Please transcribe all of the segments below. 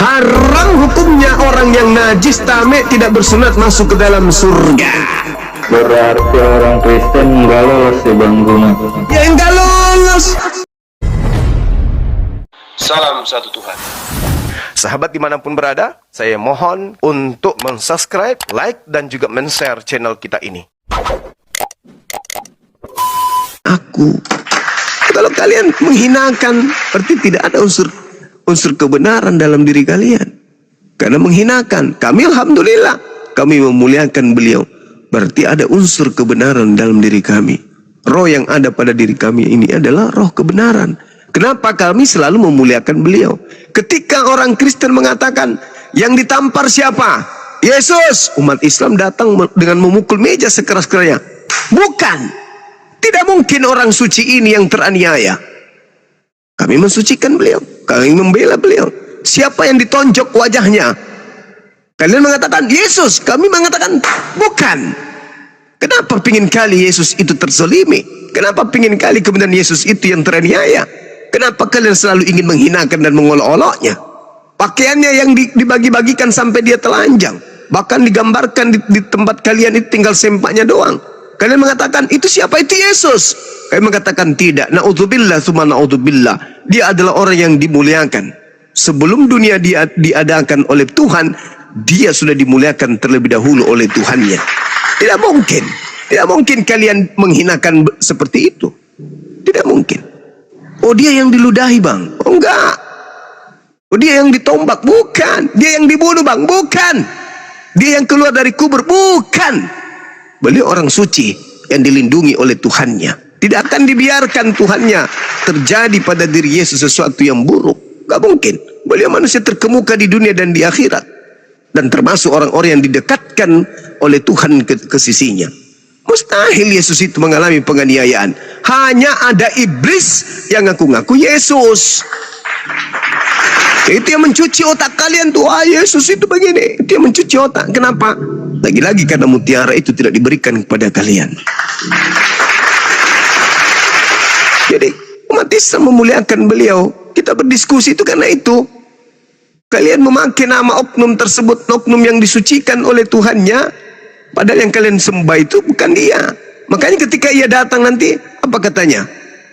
Haram hukumnya orang yang najis tamek tidak bersunat masuk ke dalam surga. Berarti orang Kristen nggak lolos ya Bang Guma? Ya enggak lolos. Salam satu Tuhan. Sahabat dimanapun berada, saya mohon untuk mensubscribe, like, dan juga men-share channel kita ini. Kalau kalian menghinakan, berarti tidak ada unsur kebenaran dalam diri kalian. Karena menghinakan, kami alhamdulillah, kami memuliakan beliau. Berarti ada unsur kebenaran dalam diri kami. Roh yang ada pada diri kami ini adalah roh kebenaran. Kenapa kami selalu memuliakan beliau? Ketika orang Kristen mengatakan, yang ditampar siapa? Yesus. Umat Islam datang dengan memukul meja sekeras-kerasnya. Bukan. Tidak mungkin orang suci ini yang teraniaya. Kami mensucikan beliau. Kami membela beliau. Siapa yang ditonjok wajahnya? Kalian mengatakan Yesus. Kami mengatakan bukan. Kenapa pingin kali Yesus itu terzalimi? Kenapa pingin kali kemudian Yesus itu yang teraniaya? Kenapa kalian selalu ingin menghinakan dan mengolok-oloknya? Pakaiannya yang dibagi-bagikan sampai dia telanjang. Bahkan digambarkan di tempat kalian itu tinggal sempaknya doang. Kalian mengatakan itu siapa? Itu Yesus. Kami mengatakan tidak. Na'udzubillah tsumma na'udzubillah. Dia adalah orang yang dimuliakan. Sebelum dunia dia diadakan oleh Tuhan, dia sudah dimuliakan terlebih dahulu oleh Tuhannya. Tidak mungkin. Tidak mungkin kalian menghinakan seperti itu. Tidak mungkin. Oh dia yang diludahi bang? Oh enggak. Oh dia yang ditombak? Bukan. Dia yang dibunuh bang? Bukan. Dia yang keluar dari kubur? Bukan. Beliau orang suci yang dilindungi oleh Tuhannya. Tidak akan dibiarkan Tuhannya terjadi pada diri Yesus sesuatu yang buruk. Gak mungkin. Beliau manusia terkemuka di dunia dan di akhirat. Dan termasuk orang-orang yang didekatkan oleh Tuhan ke sisinya. Mustahil Yesus itu mengalami penganiayaan. Hanya ada iblis yang ngaku-ngaku Yesus. Itu yang mencuci otak kalian tuh. Ah Yesus itu begini. Itu yang mencuci otak. Kenapa? Lagi-lagi karena mutiara itu tidak diberikan kepada kalian. Jadi umat Islam memuliakan beliau. Kita berdiskusi itu karena itu. Kalian memakai nama oknum tersebut, oknum yang disucikan oleh Tuhannya. Padahal yang kalian sembah itu bukan dia. Makanya ketika ia datang nanti, apa katanya?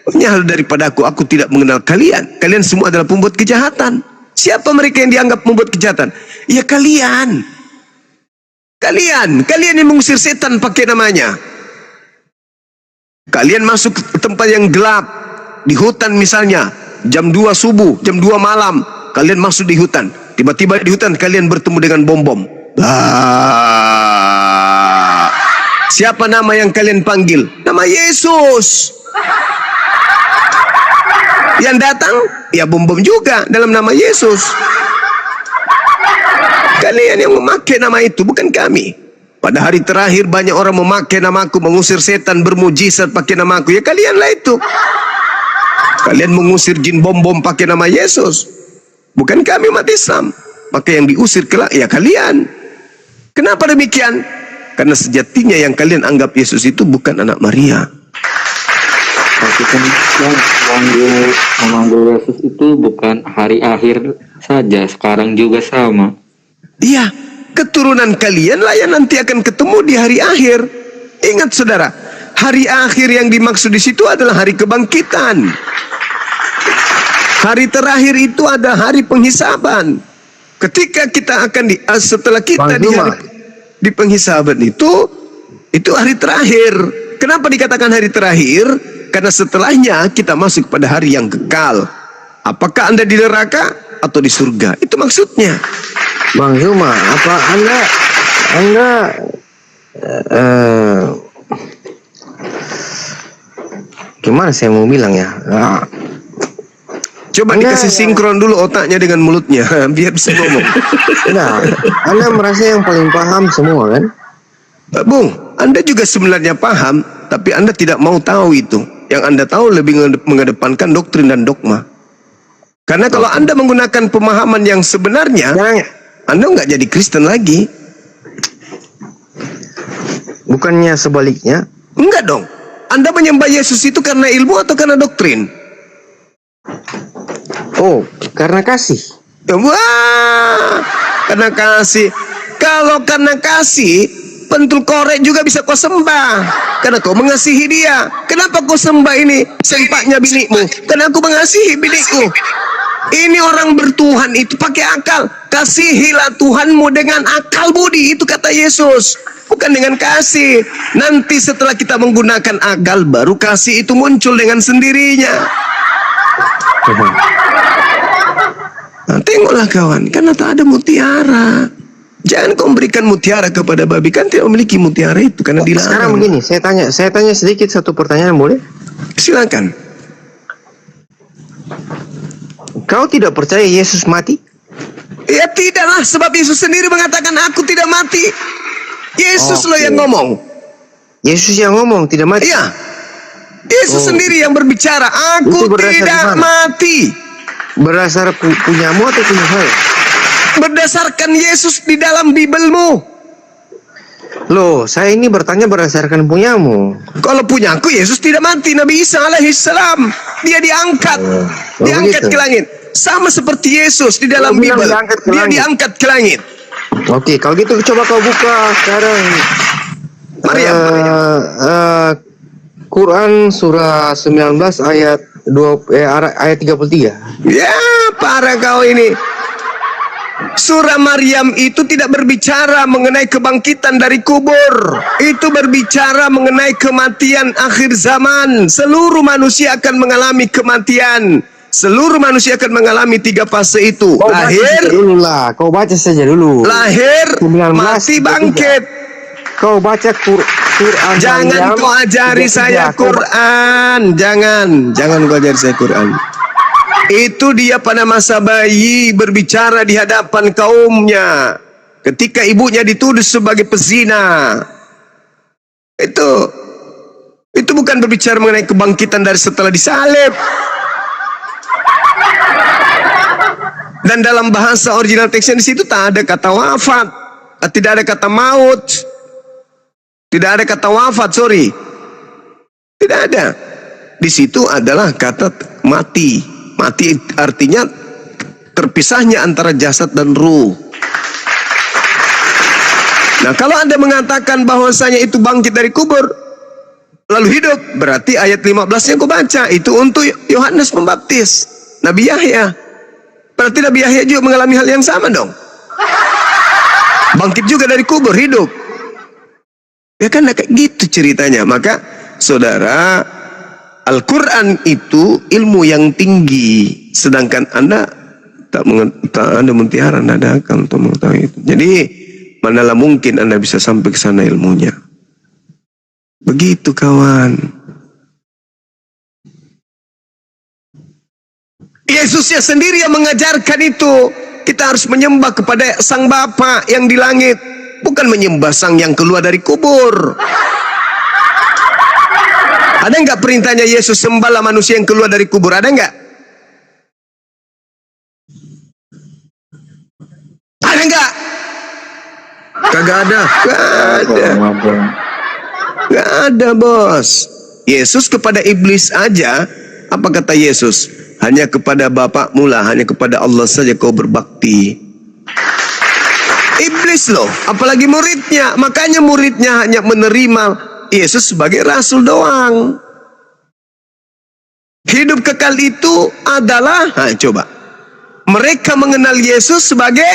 Menyahal daripada aku tidak mengenal kalian. Kalian semua adalah pembuat kejahatan. Siapa mereka yang dianggap membuat kejahatan? Ya kalian. Kalian yang mengusir setan pakai namanya. Kalian masuk ke tempat yang gelap. Di hutan misalnya. Jam 2 subuh, jam 2 malam. Kalian masuk di hutan. Tiba-tiba di hutan kalian bertemu dengan bom-bom. Siapa nama yang kalian panggil? Nama Yesus. Yang datang, ya bom-bom juga dalam nama Yesus. Kalian yang memakai nama itu, bukan kami. Pada hari terakhir banyak orang memakai namaku, mengusir setan, bermujizat pakai namaku. Ya kalianlah itu. Kalian mengusir jin bom-bom pakai nama Yesus. Bukan kami umat Islam. Maka yang diusir kelak, ya kalian. Kenapa demikian? Karena sejatinya yang kalian anggap Yesus itu bukan anak Maria. Tapi kan yang memanggil Yesus itu bukan hari akhir saja, sekarang juga sama. Iya, keturunan kalian lah yang nanti akan ketemu di hari akhir. Ingat saudara, hari akhir yang dimaksud di situ adalah hari kebangkitan. Hari terakhir itu ada hari penghisaban. Ketika kita akan setelah kita di penghisaban itu hari terakhir. Kenapa dikatakan hari terakhir? Karena setelahnya kita masuk pada hari yang kekal. Apakah Anda di neraka atau di surga? Itu maksudnya. Bang Zuma, apa Anda gimana saya mau bilang ya? Coba dikasih sinkron dulu otaknya dengan mulutnya biar bisa ngomong. Nah, Anda merasa yang paling paham semua kan? Bung, Anda juga sebenarnya paham, tapi Anda tidak mau tahu itu. Yang Anda tahu lebih mengedepankan doktrin dan dogma. Karena kalau Anda menggunakan pemahaman yang sebenarnya, Anda nggak jadi Kristen lagi. Bukannya sebaliknya? Enggak dong. Anda menyembah Yesus itu karena ilmu atau karena doktrin? Oh, karena kasih. Wah, karena kasih. Kalau karena kasih, pentul korek juga bisa kau sembah. Karena kau mengasihi dia. Kenapa kau sembah ini sempaknya binikmu? Karena aku mengasihi binikku. Ini orang bertuhan itu pakai akal. Kasihilah Tuhanmu dengan akal budi. Itu kata Yesus. Bukan dengan kasih. Nanti setelah kita menggunakan akal, baru kasih itu muncul dengan sendirinya. Nah, tengoklah kawan, karena tak ada mutiara. Jangan kau berikan mutiara kepada babi, kan tidak memiliki mutiara itu karena dilarang. Sekarang begini, saya tanya sedikit satu pertanyaan, boleh? Silakan. Kau tidak percaya Yesus mati? Ya tidaklah, sebab Yesus sendiri mengatakan aku tidak mati. Yesus loh yang ngomong. Yesus yang ngomong tidak mati? Iya. Yesus sendiri yang berbicara, aku Itu berdasar tidak di mana? mati. Berdasar punyamu atau punya saya? Berdasarkan Yesus di dalam Bibelmu. Loh, saya ini bertanya berdasarkan punyamu. Kalau punya aku, Yesus tidak mati. Nabi Isa alaihissalam, dia diangkat. Diangkat begitu. ke langit. Sama seperti Yesus di dalam Kau bilang Bibel. diangkat ke Dia langit. diangkat ke langit. Oke, kalau gitu coba kau buka sekarang Maryam. Quran surah 19 ayat 33. Ya, parah kau ini. Surah Maryam itu tidak berbicara mengenai kebangkitan dari kubur. Itu berbicara mengenai kematian akhir zaman. Seluruh manusia akan mengalami kematian. Seluruh manusia akan mengalami 3 fase itu. Kau baca saja dulu lah. Kau baca saja dulu. Lahir, 19, mati, bangkit. Kau baca Quran. Jangan kau ajari saya Quran. Jangan kau ajari saya Quran. Itu dia pada masa bayi berbicara di hadapan kaumnya. Ketika ibunya dituduh sebagai pezina. Itu bukan berbicara mengenai kebangkitan dari setelah disalib. Dan dalam bahasa original teksnya di situ tak ada kata wafat, tidak ada kata maut, tidak ada kata wafat, tidak ada. Di situ adalah kata mati. Mati artinya terpisahnya antara jasad dan ruh. Nah, kalau Anda mengatakan bahwasanya itu bangkit dari kubur lalu hidup, berarti ayat 15 yang kau baca itu untuk Yohanes Pembaptis, Nabi Yahya. Berarti Nabi Yahya juga mengalami hal yang sama dong. Bangkit juga dari kubur, hidup. Ya kan kayak gitu ceritanya. Maka saudara, Al-Quran itu ilmu yang tinggi. Sedangkan Anda tak ada mutiara, Anda ada akal untuk mengetahui itu. Jadi manalah mungkin Anda bisa sampai ke sana ilmunya. Begitu kawan. Yesusnya sendiri yang mengajarkan itu. Kita harus menyembah kepada Sang Bapa yang di langit, bukan menyembah Sang yang keluar dari kubur. Ada nggak perintahnya Yesus sembahlah manusia yang keluar dari kubur? Ada nggak? Ada nggak? Kagak ada. Gak ada bos. Yesus kepada iblis aja, apa kata Yesus? Hanya kepada Bapakmu lah, hanya kepada Allah saja kau berbakti. Iblis loh, apalagi muridnya. Makanya muridnya hanya menerima Yesus sebagai rasul doang. Hidup kekal itu adalah, coba, mereka mengenal Yesus sebagai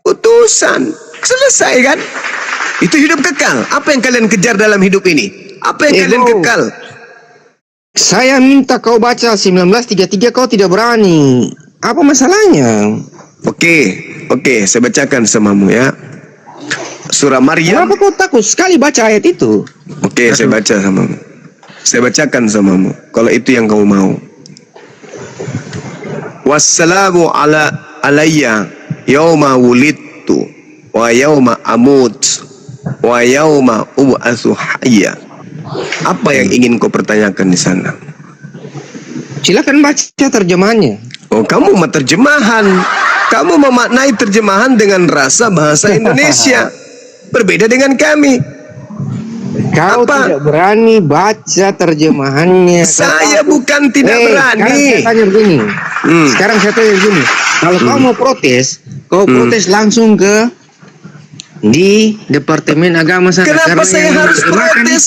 utusan. Selesai kan? Itu hidup kekal. Apa yang kalian kejar dalam hidup ini? Apa yang kalian kekal? Saya minta kau baca 19:33, kau tidak berani. Apa masalahnya? Oke, saya bacakan samamu ya. Surah Maryam. Kenapa kau takut sekali baca ayat itu? Oke, saya baca samamu. Saya bacakan samamu. Kalau itu yang kamu mau. Wassalamu alayya yauma wulidtu wa yauma amut wa yauma ub'atsu hayya. Apa yang ingin kau pertanyakan di sana? Silakan baca terjemahannya. Oh, kamu mau terjemahan. Kamu memaknai terjemahan dengan rasa bahasa Indonesia. Berbeda dengan kami. Kau Apa? tidak berani baca terjemahannya. Saya bukan tidak berani. Sekarang saya tanya begini. Sekarang saya tanya begini. Kalau kau mau protes, kau protes langsung ke di Departemen Agama sana. Kenapa Karena saya yang harus menerjemahkan protes?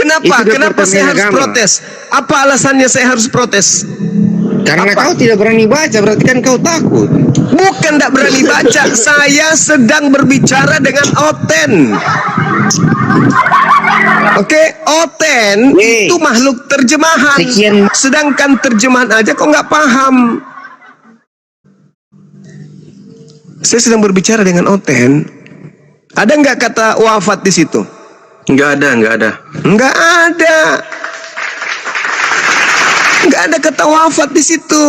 Kenapa? itu Kenapa saya Departemen harus Agama. protes? Apa alasannya saya harus protes? Karena Apa? kau tidak berani baca, berarti kan kau takut. Bukan tidak berani baca, saya sedang berbicara dengan Oten. Oke, Oten Weh. itu makhluk terjemahan. Sekian- Sedangkan terjemahan aja kok nggak paham. Saya sedang berbicara dengan Oten. Ada nggak kata wafat di situ? Enggak ada. Nggak ada. Nggak ada kata wafat di situ.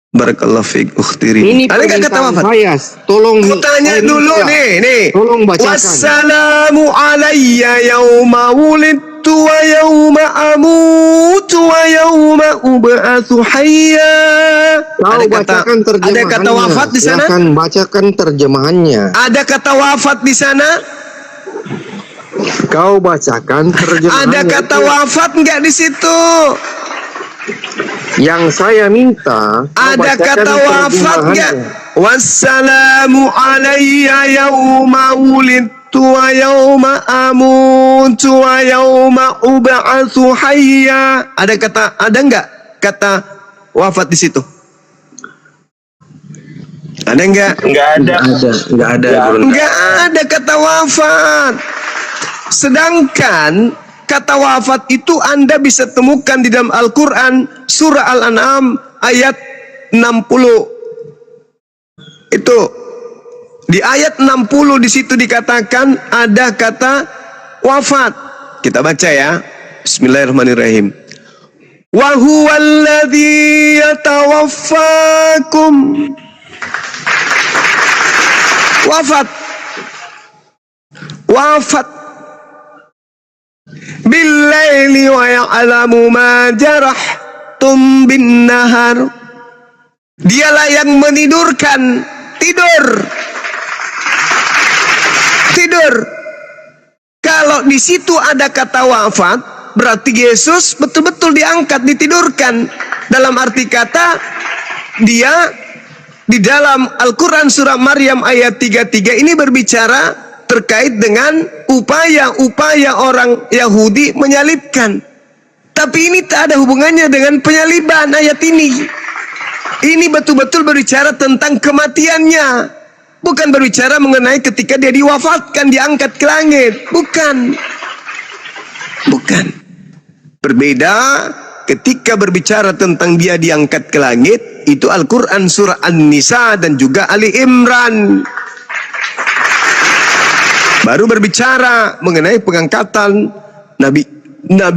Barakallahu fiik ukhtiri. Ini Ada nggak kata permintaan wafat? Fayas. Tolong. Ku tanya saya dulu minta. nih. Tolong bacakan. Wassalamu alayya yauma wulidtu wa yauma amutu wa yauma ub'atsu hayya. Kau bacakan terjemahannya. Ada kata wafat di sana? Silakan bacakan terjemahannya. Ada kata wafat di sana? Kau bacakan terjemahannya. Ada kata wafat enggak di situ? Yang saya minta. kau Ada bacakan kata wafat enggak? terjemahannya. Wassalamu alayya yauma wulidtu wa yauma amutu wa yauma ub'atsu hayya. Ada enggak kata wafat di situ? Ada enggak? Enggak ada. Enggak ada kata wafat. Sedangkan kata wafat itu Anda bisa temukan di dalam Al-Quran surah Al-An'am ayat 60. Itu di ayat 60 di situ dikatakan ada kata wafat. Kita baca ya. Bismillahirrahmanirrahim. Wa huwallazi yatawaffakum. Wafat billaili wa ya'lamu ma jarahtum bin nahar. Dialah yang menidurkan. Tidur. Kalau di situ ada kata wafat, berarti Yesus betul-betul diangkat, ditidurkan. Dalam arti kata, dia di dalam Al-Quran surah Maryam ayat 33 ini berbicara terkait dengan upaya-upaya orang Yahudi menyalibkan. Tapi ini tak ada hubungannya dengan penyaliban ayat ini. Ini betul-betul berbicara tentang kematiannya. Bukan berbicara mengenai ketika dia diwafatkan, diangkat ke langit. Bukan. Berbeda ketika berbicara tentang dia diangkat ke langit, itu Al-Quran surah An-Nisa dan juga Ali Imran. Baru berbicara mengenai pengangkatan Nabi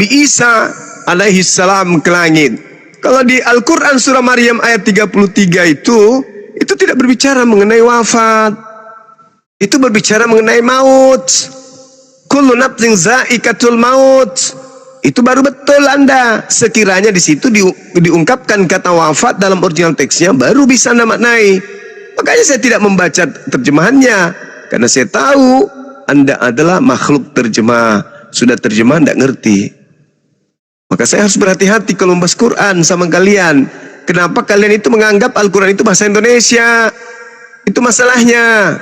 Isa alaihi salam ke langit. Kalau di Al-Quran surah Maryam ayat 33 itu tidak berbicara mengenai wafat. Itu berbicara mengenai maut. Kullu nafsin za'iqatul maut. Itu baru betul Anda. Sekiranya di situ diungkapkan kata wafat dalam original teksnya, baru bisa Anda maknai. Makanya saya tidak membaca terjemahannya, karena saya tahu Anda adalah makhluk terjemah. Sudah terjemah tidak ngerti. Maka saya harus berhati-hati kalau membahas Quran sama kalian. Kenapa kalian itu menganggap Al-Quran itu bahasa Indonesia? Itu masalahnya.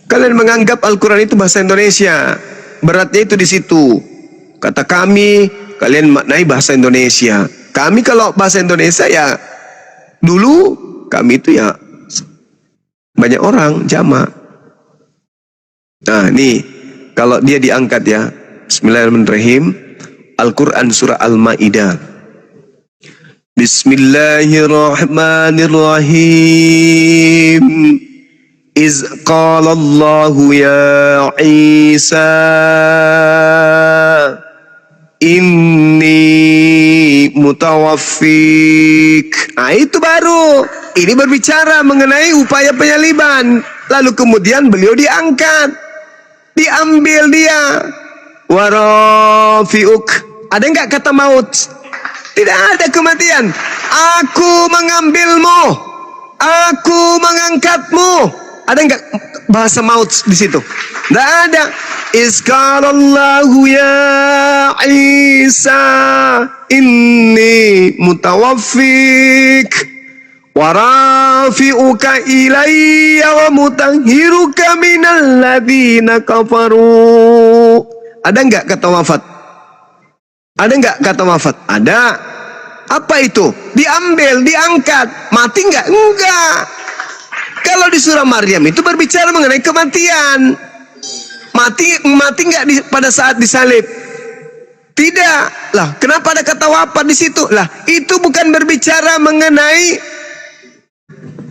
Kalian menganggap Al-Quran itu bahasa Indonesia. Beratnya itu di situ. Kata kami, kalian maknai bahasa Indonesia. Kami kalau bahasa Indonesia ya, dulu kami itu ya banyak orang jamak. Nah nih, kalau dia diangkat ya, Bismillahirrahmanirrahim, Al-Quran surah Al-Ma'idah. Bismillahirrahmanirrahim. Iz qala Allahu ya Isa inni mutawaffik. Nah itu baru. Ini berbicara mengenai upaya penyaliban. Lalu kemudian beliau diangkat. Diambil dia. Warafiuk. Ada enggak kata maut? Tidak ada kematian. Aku mengambilmu. Aku mengangkatmu. Ada enggak bahasa maut di situ? Tidak ada. Izkarallahu ya Isa inni mutawaffik wa rafi'uka ilayya wa mutahhiruka minal ladzina kafaru. Ada enggak kata wafat? Ada enggak kata wafat? Ada. Apa itu? Diambil, diangkat. Mati enggak? Enggak. Kalau di surah Maryam itu berbicara mengenai kematian. Mati enggak pada saat disalib? Tidak. Lah, kenapa ada kata wafat di situ? Lah, itu bukan berbicara mengenai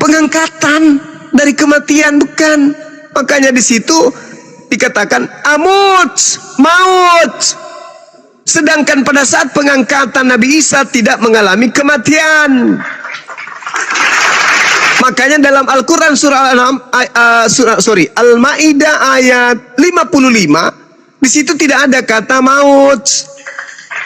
pengangkatan dari kematian, bukan. Makanya di situ dikatakan amut, maut. Sedangkan pada saat pengangkatan Nabi Isa tidak mengalami kematian. Makanya dalam Al-Quran surah Al-Ma'idah ayat 55, di situ tidak ada kata maut.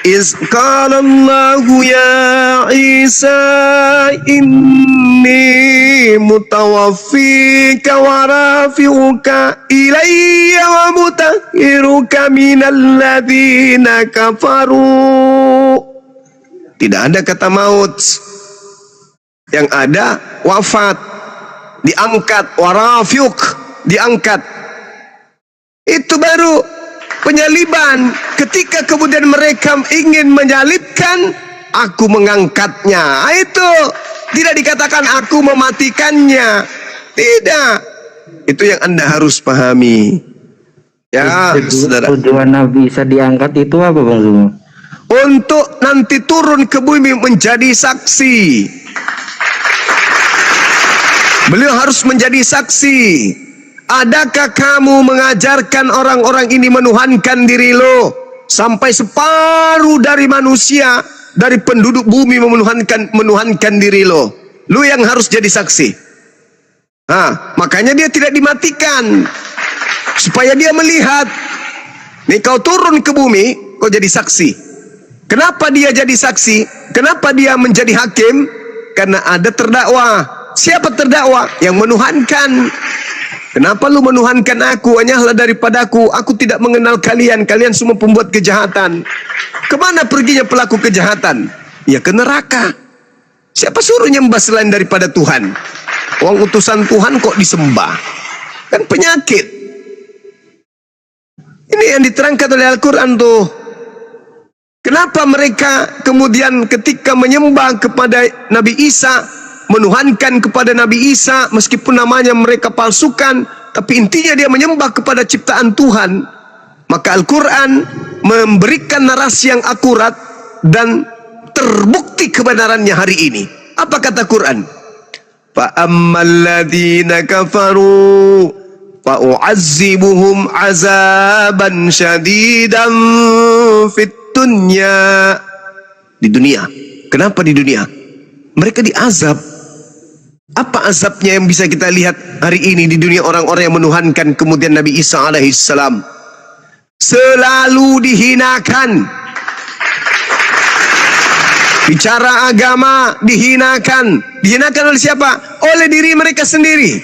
Iz qala Allahu ya Isa inni mutawaffika wa rafi'uka ilayya wa mutahhiruka minal ladzina kafaru. Tidak ada kata maut. Yang ada wafat, diangkat, wa rafi'uk, diangkat. Itu baru penyaliban. Ketika kemudian mereka ingin menyalibkan, aku mengangkatnya. Itu tidak dikatakan aku mematikannya. Tidak. Itu yang Anda harus pahami. Ya, saudara. Tujuan Nabi Isa diangkat itu apa, Bang Zuma? Untuk nanti turun ke bumi menjadi saksi. Beliau harus menjadi saksi. Adakah kamu mengajarkan orang-orang ini menuhankan diri lo? Sampai separuh dari manusia, dari penduduk bumi menuhankan diri lo. Lo yang harus jadi saksi. Makanya dia tidak dimatikan. Supaya dia melihat. Nih kau turun ke bumi, kau jadi saksi. Kenapa dia jadi saksi? Kenapa dia menjadi hakim? Karena ada terdakwa. Siapa terdakwa? Yang menuhankan. Kenapa lu menuhankan aku? Hanyalah daripadaku. Aku tidak mengenal kalian. Kalian semua pembuat kejahatan. Kemana perginya pelaku kejahatan? Ya ke neraka. Siapa suruh nyembah selain daripada Tuhan? Uang utusan Tuhan kok disembah? Kan penyakit. Ini yang diterangkan oleh Al-Quran tuh. Kenapa mereka kemudian ketika menyembah kepada Nabi Isa, menuhankan kepada Nabi Isa, meskipun namanya mereka palsukan, tapi intinya dia menyembah kepada ciptaan Tuhan. Maka Al-Quran memberikan narasi yang akurat dan terbukti kebenarannya hari ini. Apa kata Quran? فَأَمَّا الَّذِينَ كَفَرُوا فَأُعَذِّبُهُمْ عَذَابًا شَدِيدًا فِي الدُّنْيَا. Di dunia. Kenapa di dunia? Mereka diazab. Apa azabnya yang bisa kita lihat hari ini di dunia orang-orang yang menuhankan kemudian Nabi Isa alaihissalam? Selalu dihinakan. Bicara agama dihinakan. Dihinakan oleh siapa? Oleh diri mereka sendiri.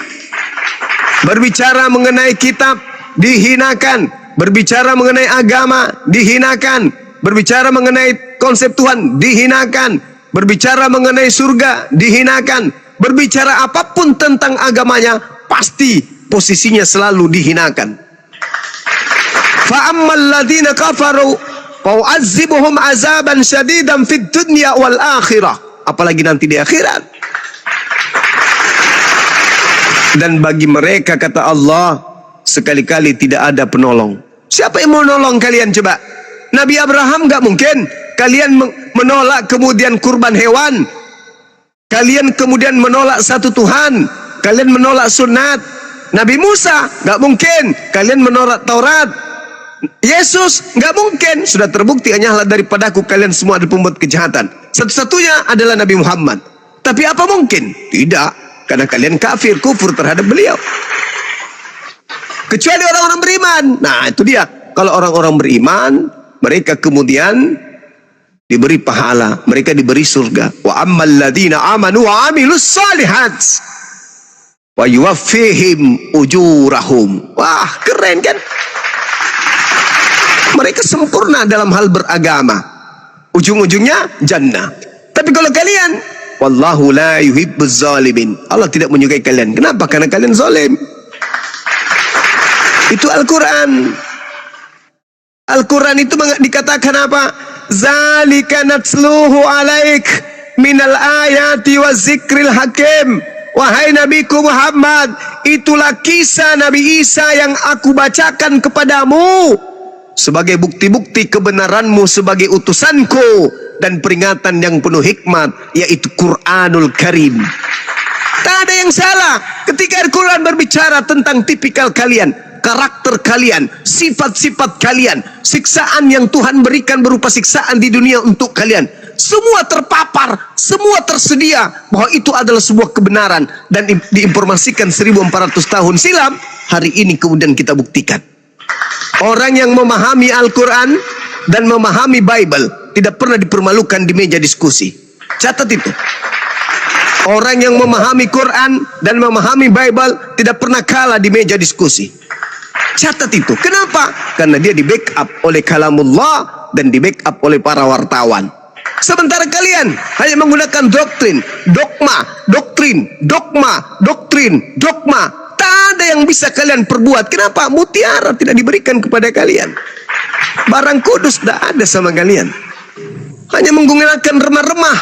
Berbicara mengenai kitab dihinakan. Berbicara mengenai agama dihinakan. Berbicara mengenai konsep Tuhan dihinakan. Berbicara mengenai surga dihinakan. Berbicara apapun tentang agamanya pasti posisinya selalu dihinakan. Fa ammal ladzina kafaru fa'u'adzibuhum 'adzaban syadidan fid dunya wal akhirah. Apalagi nanti di akhirat. Dan bagi mereka kata Allah, sekali-kali tidak ada penolong. Siapa yang mau nolong kalian coba? Nabi Abraham enggak mungkin. Kalian menolak kemudian kurban hewan. Kalian kemudian menolak satu Tuhan. Kalian menolak sunat. Nabi Musa, nggak mungkin. Kalian menolak Taurat. Yesus, nggak mungkin. Sudah terbukti hanyalah daripadaku kalian semua ada pembuat kejahatan. Satu-satunya adalah Nabi Muhammad. Tapi apa mungkin? Tidak. Karena kalian kafir, kufur terhadap beliau. Kecuali orang-orang beriman. Nah itu dia. Kalau orang-orang beriman, mereka kemudian diberi pahala, mereka diberi surga. Wa ammal ladzina amanu wa amilus solihat wa yuwaffihim ujurahum. Wah, keren kan? Mereka sempurna dalam hal beragama. Ujung-ujungnya jannah. Tapi kalau kalian Wallahu la yuhibbuz zalimin. Allah tidak menyukai kalian. Kenapa? Karena kalian zalim. Itu Al-Quran. Al-Quran itu dikatakan apa? Zalika natsluhu alaik minal ayati wa zikril hakim. Wahai Nabiku Muhammad, itulah kisah Nabi Isa yang aku bacakan kepadamu sebagai bukti-bukti kebenaranmu sebagai utusanku dan peringatan yang penuh hikmat, yaitu Quranul Karim. Tak ada yang salah ketika Al-Quran berbicara tentang tipikal kalian, karakter kalian, sifat-sifat kalian, siksaan yang Tuhan berikan berupa siksaan di dunia untuk kalian. Semua terpapar, semua tersedia bahwa itu adalah sebuah kebenaran dan diinformasikan 1400 tahun silam. Hari ini kemudian kita buktikan. Orang yang memahami Al-Quran dan memahami Bible tidak pernah dipermalukan di meja diskusi. Catat itu. Orang yang memahami Quran dan memahami Bible tidak pernah kalah di meja diskusi. Catat itu. Kenapa? Karena dia di backup oleh kalamullah dan di backup oleh para wartawan. Sementara kalian hanya menggunakan doktrin, dogma, dogma. Tak ada yang bisa kalian perbuat. Kenapa? Mutiara tidak diberikan kepada kalian. Barang kudus tidak ada sama kalian. Hanya menggunakan remah-remah.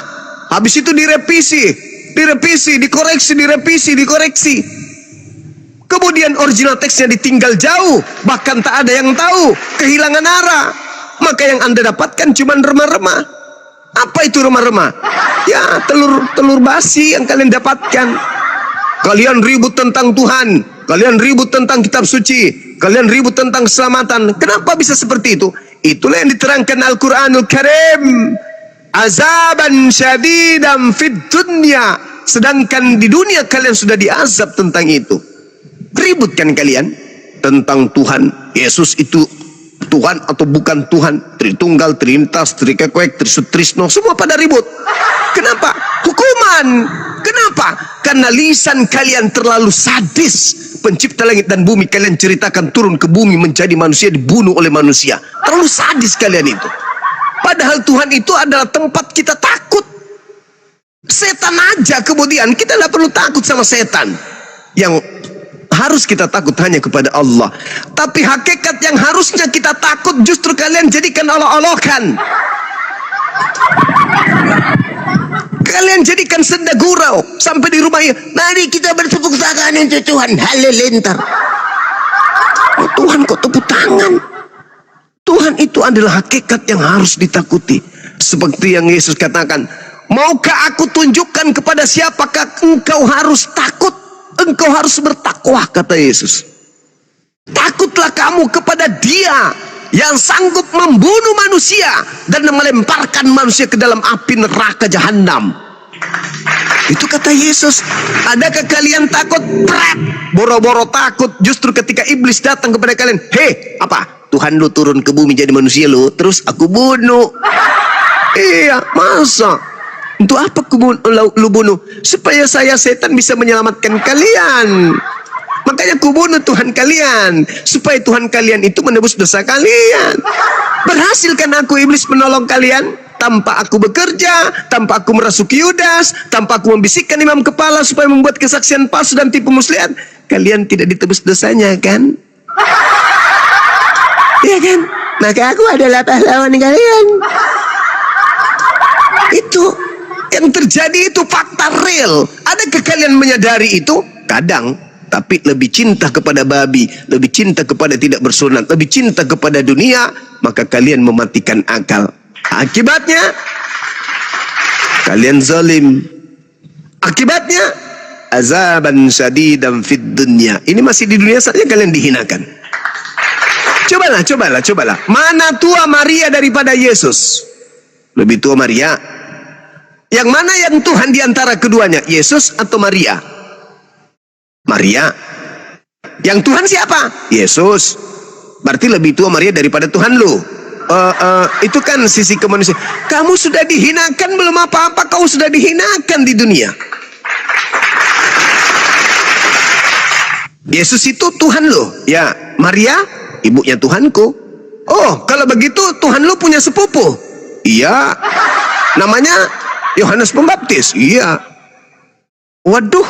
Habis itu direvisi, dikoreksi. Kemudian original teksnya ditinggal jauh, bahkan tak ada yang tahu, kehilangan arah. Maka yang Anda dapatkan cuma remah-remah. Apa itu remah-remah? Ya, telur basi yang kalian dapatkan. Kalian ribut tentang Tuhan, kalian ribut tentang kitab suci, kalian ribut tentang keselamatan. Kenapa bisa seperti itu? Itulah yang diterangkan Al-Quranul Karim. Azaban syadidan fid dunya. Sedangkan di dunia kalian sudah diazab tentang itu. Ributkan kalian tentang Tuhan. Yesus itu Tuhan atau bukan Tuhan, Tritunggal, Trinitas, Trikekwek, Trisutrisno, semua pada ribut. Kenapa? Hukuman. Kenapa? Karena lisan kalian terlalu sadis. Pencipta langit dan bumi kalian ceritakan turun ke bumi menjadi manusia, dibunuh oleh manusia. Terlalu sadis kalian itu. Padahal Tuhan itu adalah tempat kita takut. Setan aja kemudian kita tidak perlu takut sama setan. Yang harus kita takut hanya kepada Allah. Tapi hakikat yang harusnya kita takut justru kalian jadikan olok-olokan. Kalian jadikan senda gurau. Sampai di rumahnya, mari kita bertepuk tangan untuk Tuhan. Halilintar. Oh, Tuhan kok tepuk tangan? Tuhan itu adalah hakikat yang harus ditakuti. Seperti yang Yesus katakan, maukah aku tunjukkan kepada siapakah engkau harus takut? Engkau harus bertakwa, kata Yesus. Takutlah kamu kepada Dia yang sanggup membunuh manusia dan melemparkan manusia ke dalam api neraka jahanam. Itu kata Yesus. Adakah kalian takut? Prat, boro-boro takut. Justru ketika iblis datang kepada kalian, hei, apa? Tuhan lu turun ke bumi jadi manusia lu, terus aku bunuh. Iya, masa? Untuk apa lu bunuh? Supaya saya setan bisa menyelamatkan kalian. Makanya kubunuh Tuhan kalian, supaya Tuhan kalian itu menebus dosa kalian. Berhasilkan aku iblis menolong kalian tanpa aku bekerja, tanpa aku merasuki Yudas, tanpa aku membisikkan imam kepala supaya membuat kesaksian palsu dan tipu muslihat. Kalian tidak ditebus dosanya, kan? Iya kan? Maka aku adalah pahlawan kalian. Itu yang terjadi, itu fakta real. Adakah kalian menyadari itu? Kadang, tapi lebih cinta kepada babi, lebih cinta kepada tidak bersunat, lebih cinta kepada dunia, maka kalian mematikan akal. Akibatnya, kalian zalim. Akibatnya, azaban syadidan fid dunya. Ini masih di dunia saja kalian dihinakan. Cobalah. Mana tua Maria daripada Yesus? Lebih tua Maria. Yang mana yang Tuhan di antara keduanya? Yesus atau Maria? Maria. Yang Tuhan siapa? Yesus. Berarti lebih tua Maria daripada Tuhan lu. Itu kan sisi kemanusiaan. Kamu sudah dihinakan, belum apa-apa kau sudah dihinakan di dunia. Yesus itu Tuhan lu. Ya, Maria ibunya Tuhanku. Oh, kalau begitu Tuhan lu punya sepupu? Iya. Namanya Yohanes Pembaptis. Iya. Waduh,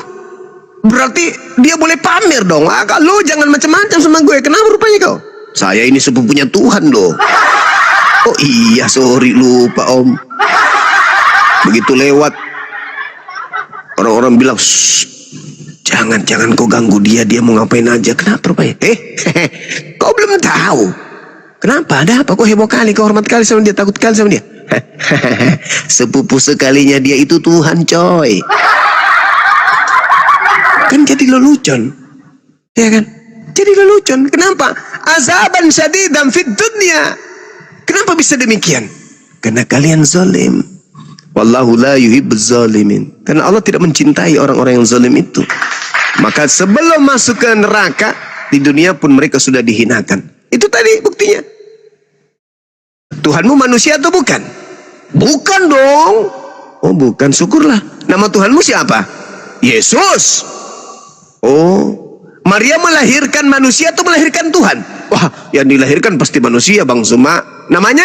berarti dia boleh pamer dong. Lu jangan macam-macam sama gue. Kenapa rupanya kau? Saya ini sepupunya Tuhan loh. Oh iya, sorry, lupa om. Begitu lewat, orang-orang bilang, jangan kau ganggu dia mau ngapain aja. Kenapa rupanya? Kau belum tahu. Kenapa? Ada apa? Kau heboh kali, kau hormat kali sama dia, takut kali sama dia. Sepupu sekalinya dia itu Tuhan, coy. Kan jadi lelucon, ya kan? Jadi lelucon. Kenapa? Azaban syadidan fid dunya. Kenapa bisa demikian? Karena kalian zalim. Wallahu la yuhibbuz zalimin. Karena Allah tidak mencintai orang-orang yang zalim itu. Maka sebelum masuk ke neraka, di dunia pun mereka sudah dihinakan. Itu tadi buktinya. Tuhanmu manusia atau bukan? Bukan dong. Oh bukan, syukurlah. Nama Tuhanmu siapa? Yesus. Oh, Maria melahirkan manusia atau melahirkan Tuhan? Wah, yang dilahirkan pasti manusia, Bang Suma. Namanya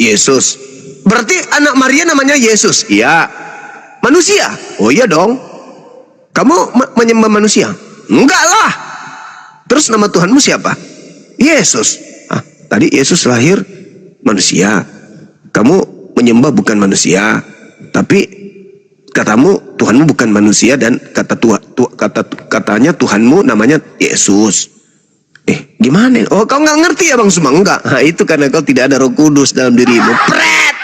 Yesus. Berarti anak Maria namanya Yesus. Iya. Manusia? Oh iya dong. Kamu menyembah manusia? Enggak lah. Terus nama Tuhanmu siapa? Yesus. Tadi Yesus lahir manusia. Kamu menyembah bukan manusia, tapi katamu Tuhanmu bukan manusia, dan katanya Tuhanmu namanya Yesus. Gimana? Oh, kau nggak ngerti ya Bang Suma? Enggak. Nah, itu karena kau tidak ada Roh Kudus dalam dirimu. Pret.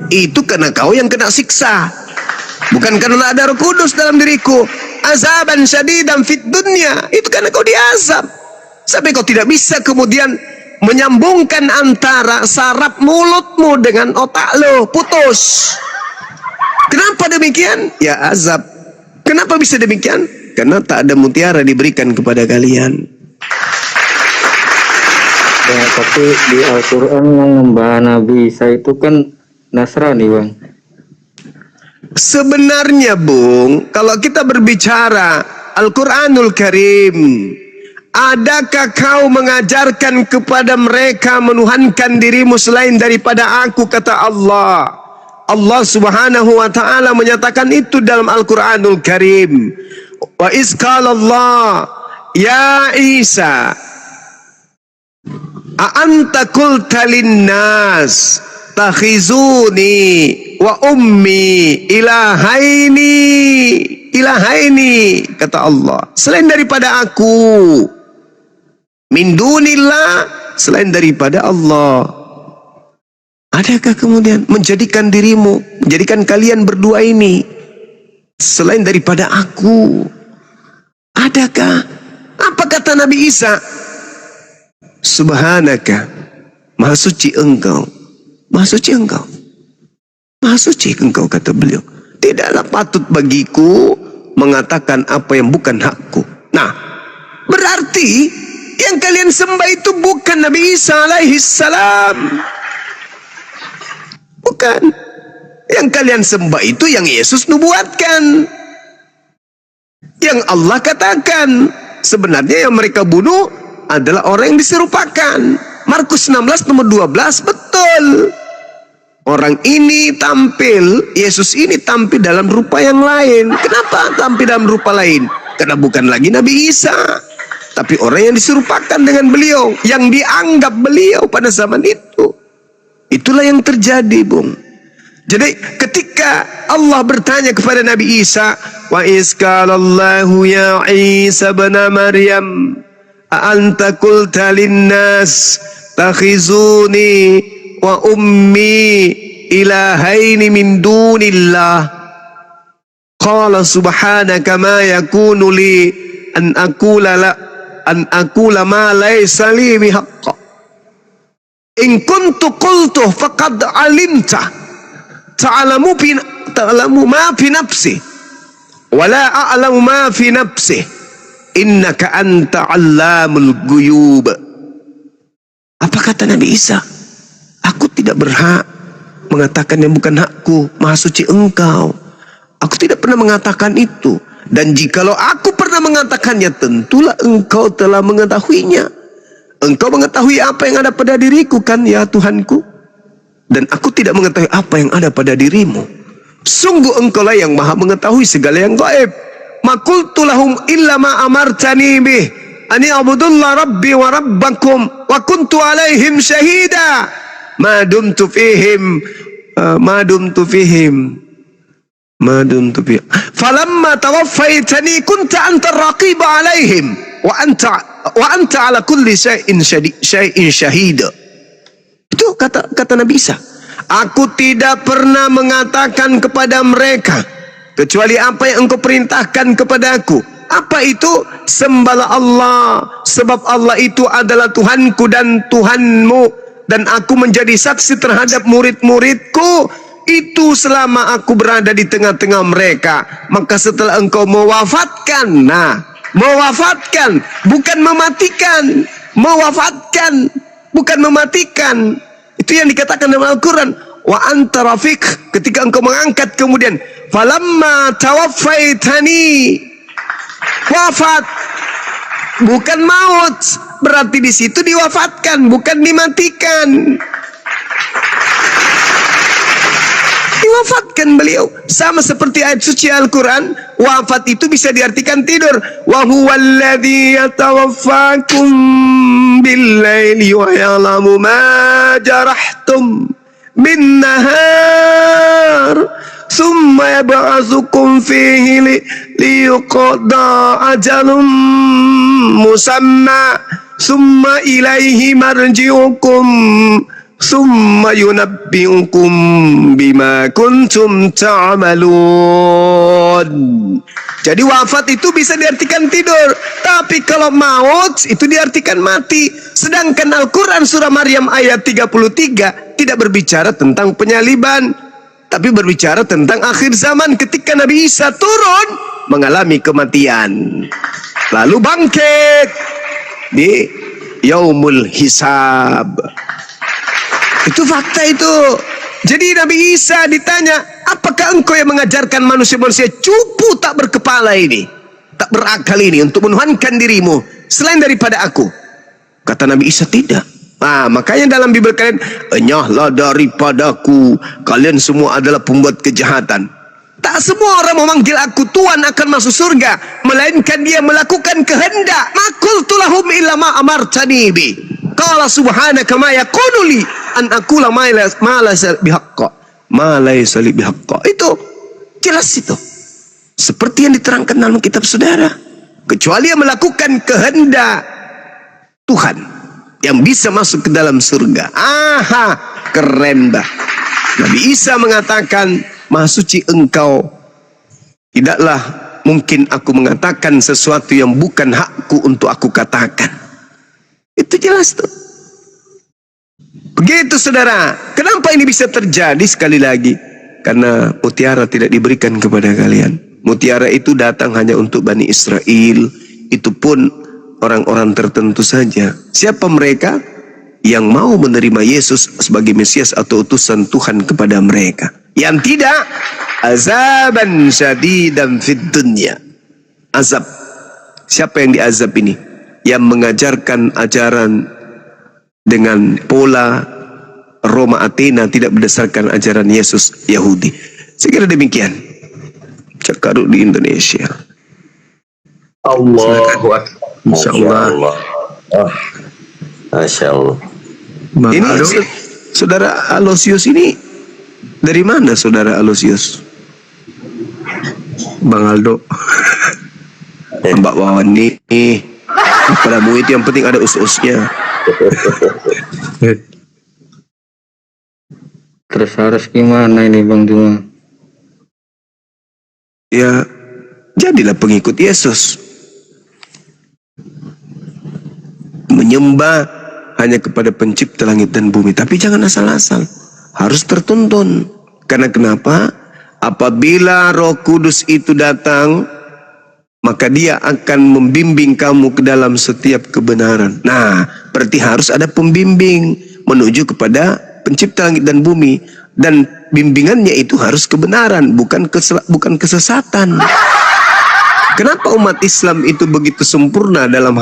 Itu karena kau yang kena siksa. Bukan karena ada Roh Kudus dalam diriku. Azaban syadidan fid dunya. Itu karena kau diazab. Sampai kau tidak bisa kemudian menyambungkan antara saraf mulutmu dengan otak lo, putus. Kenapa demikian? Ya azab. Kenapa bisa demikian? Karena tak ada mutiara diberikan kepada kalian. Ya, tapi di Al-Quran yang membahas Nabi Isa itu kan Nasrani, Bang. Sebenarnya Bung, kalau kita berbicara Al-Quranul Karim, adakah kau mengajarkan kepada mereka menuhankan dirimu selain daripada aku, kata Allah. Allah subhanahu wa ta'ala menyatakan itu dalam Al-Quranul Karim. Wa izqalallah ya Isa a'anta qulta linnas takhizuni wa ummi ilahaini, kata Allah, selain daripada aku, min dunillah, selain daripada Allah. Adakah kemudian menjadikan dirimu, menjadikan kalian berdua ini selain daripada aku? Adakah? Apa kata Nabi Isa? Subhanaka, maha suci engkau, maha suci engkau, maha suci engkau, kata beliau. Tidaklah patut bagiku mengatakan apa yang bukan hakku. Nah, berarti yang kalian sembah itu bukan Nabi Isa alaihi salam. Bukan. Yang kalian sembah itu yang Yesus nubuatkan, yang Allah katakan. Sebenarnya yang mereka bunuh adalah orang yang diserupakan. Markus 16 nomor 12, betul. Orang ini tampil, Yesus ini tampil dalam rupa yang lain. Kenapa tampil dalam rupa lain? Karena bukan lagi Nabi Isa, tapi orang yang diserupakan dengan beliau, yang dianggap beliau pada zaman itu. Itulah yang terjadi, Bung. Jadi ketika Allah bertanya kepada Nabi Isa, wa izqalallahu ya Isa ibn Maryam a'anta qulta linnas takhizuni wa ummi ilahaini min dunillah, qala subhanaka ma yakunu li an aqula ma laysa li bihaqq, in kuntu qultu faqad alimta ta'lamu ma fi nafsi wa la a'lamu ma fi nafsi innaka anta 'allamul ghuyub. Apa kata Nabi Isa? Aku tidak berhak mengatakan yang bukan hakku, maha suci engkau. Aku tidak pernah mengatakan itu. Dan jikalau aku pernah mengatakannya, tentulah engkau telah mengetahuinya. Engkau mengetahui apa yang ada pada diriku kan ya Tuhanku? dan aku tidak mengetahui apa yang ada pada dirimu. Sungguh engkaulah yang maha mengetahui segala yang gaib. Ma qultu lahum illa ma amartani bih ani abudullah rabbi wa rabbakum wa kuntu alaihim syahida ma dumtu fihim falamma tawaffaitani kunta anta raqiba alaihim wa anta ala kulli syai'in syahida. Itu kata Nabi Isa. Aku tidak pernah mengatakan kepada mereka kecuali apa yang engkau perintahkan kepadaku. Apa itu? Sembahlah Allah, sebab Allah itu adalah Tuhanku dan Tuhanmu, dan aku menjadi saksi terhadap murid-muridku itu selama aku berada di tengah-tengah mereka. Maka setelah engkau mewafatkan, mewafatkan bukan mematikan, mewafatkan bukan mematikan. Itu yang dikatakan dalam Al-Quran. Wa anta rafiq, ketika engkau mengangkat kemudian falamma tawaffaitani, wafat bukan maut, berarti di situ diwafatkan bukan dimatikan. Diwafatkan beliau, sama seperti ayat suci Al-Quran. Wafat itu bisa diartikan tidur. Wa huwallazi yatawaffakum bil-laili wa ya'lamu ma jarahtum bin nahar thumma yab'atsukum fihi liyuqda ajalum musamma thumma ilaihi marji'ukum thumma yunabbi'ukum bima kuntum ta'malun. Jadi wafat itu bisa diartikan tidur, tapi kalau maut itu diartikan mati. Sedangkan Al-Quran surah Maryam ayat 33 tidak berbicara tentang penyaliban, tapi berbicara tentang akhir zaman ketika Nabi Isa turun mengalami kematian, lalu bangkit di yaumul hisab. Itu fakta itu. Jadi Nabi Isa ditanya, apakah engkau yang mengajarkan manusia-manusia cupu tak berkepala ini, tak berakal ini untuk menuhankan dirimu selain daripada aku? Kata Nabi Isa, tidak. Makanya dalam Bible kalian, enyahlah daripadaku, kalian semua adalah pembuat kejahatan. Tak semua orang memanggil aku Tuhan akan masuk surga, melainkan dia melakukan kehendak. Ma qultu lahum illa ma amartani bi. Qala subhanaka ma yakunu li an aqula ma laysa bihaqqa. Itu jelas itu. Seperti yang diterangkan dalam kitab saudara. Kecuali yang melakukan kehendak Tuhan yang bisa masuk ke dalam surga. Keren bah. Nabi Isa mengatakan, Maha suci engkau, tidaklah mungkin aku mengatakan sesuatu yang bukan hakku untuk aku katakan. Itu jelas tuh. Begitu saudara. Kenapa ini bisa terjadi? Sekali lagi, karena mutiara tidak diberikan kepada kalian. Mutiara itu datang hanya untuk Bani Israel. Itu pun orang-orang tertentu saja. Siapa mereka? Yang mau menerima Yesus sebagai Mesias atau utusan Tuhan kepada mereka. Yang tidak, azaban syadidan fid dunya. Azab. Siapa yang diazab ini? Yang mengajarkan ajaran dengan pola Roma Athena, tidak berdasarkan ajaran Yesus Yahudi. Saya kira demikian. Cakaru di Indonesia. Allahu Akbar. Insyaallah. Masya Allah. Ini saudara Alosius ini dari mana saudara Alosius? Bang Aldo. Mbak Wawan nih. Pada murid yang penting ada us-usnya. Terus harus gimana ini Bang Juma? Ya, jadilah pengikut Yesus. Menyembah hanya kepada pencipta langit dan bumi. Tapi jangan asal-asal. Harus tertuntun. Karena kenapa? Apabila Roh Kudus itu datang, maka dia akan membimbing kamu ke dalam setiap kebenaran. Nah, berarti harus ada pembimbing menuju kepada pencipta langit dan bumi. Dan bimbingannya itu harus kebenaran, bukan kesesatan. Kenapa umat Islam itu begitu sempurna dalam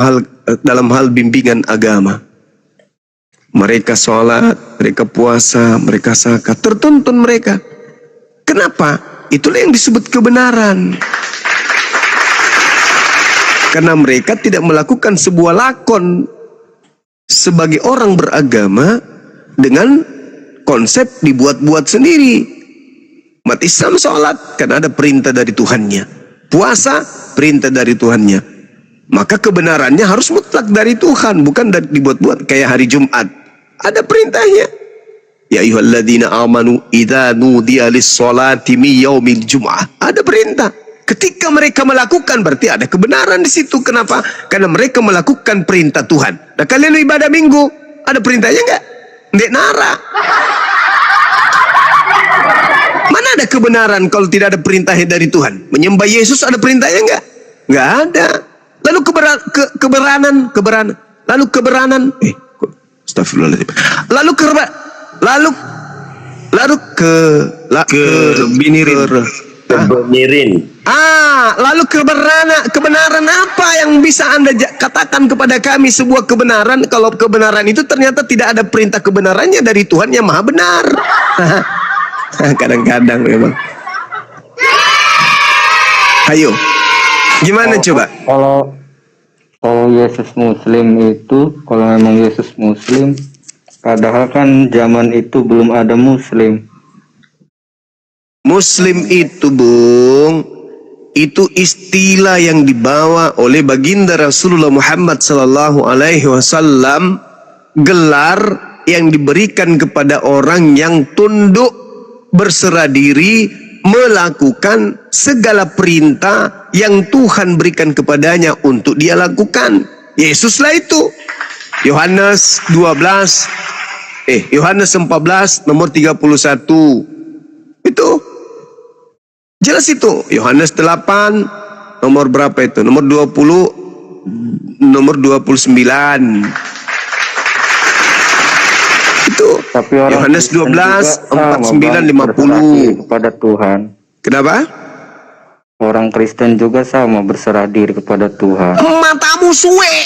hal bimbingan agama? Mereka sholat, mereka puasa, mereka zakat, tertuntun mereka. Kenapa? Itulah yang disebut kebenaran. Karena mereka tidak melakukan sebuah lakon sebagai orang beragama dengan konsep dibuat-buat sendiri. Umat Islam sholat karena ada perintah dari Tuhannya. Puasa, perintah dari Tuhannya. Maka kebenarannya harus mutlak dari Tuhan, bukan dibuat-buat kayak hari Jumat. Ada perintahnya. Ya ayyuhalladzina amanu idza nudiya lis-sholati min yaumil jum'ah. Ada perintah. Ketika mereka melakukan berarti ada kebenaran di situ. Kenapa? Karena mereka melakukan perintah Tuhan. Nah, kalian ibadah minggu, ada perintahnya enggak? Ndek nara. Mana ada kebenaran kalau tidak ada perintahnya dari Tuhan? Menyembah Yesus ada perintahnya enggak? Enggak ada. Lalu keberanan. Astagfirullahaladzim. Lalu kebenaran apa yang bisa Anda katakan kepada kami sebuah kebenaran kalau kebenaran itu ternyata tidak ada perintah kebenarannya dari Tuhan yang Maha Benar. Kadang-kadang memang. Ayo, gimana coba? Kalau Yesus Muslim itu, kalau memang Yesus Muslim, padahal kan zaman itu belum ada Muslim. Muslim itu, Bung, itu istilah yang dibawa oleh baginda Rasulullah Muhammad sallallahu alaihi wasallam, gelar yang diberikan kepada orang yang tunduk, berserah diri, melakukan segala perintah yang Tuhan berikan kepadanya untuk dia lakukan. Yesuslah itu. Yohanes 14 nomor 31. Itu jelas itu. Yohanes 8 nomor berapa itu? Nomor 20, nomor 29. Itu Tapi Yohanes 12 49 50 kepada Tuhan. Kenapa? Orang Kristen juga sama berserah diri kepada Tuhan. Matamu suwe.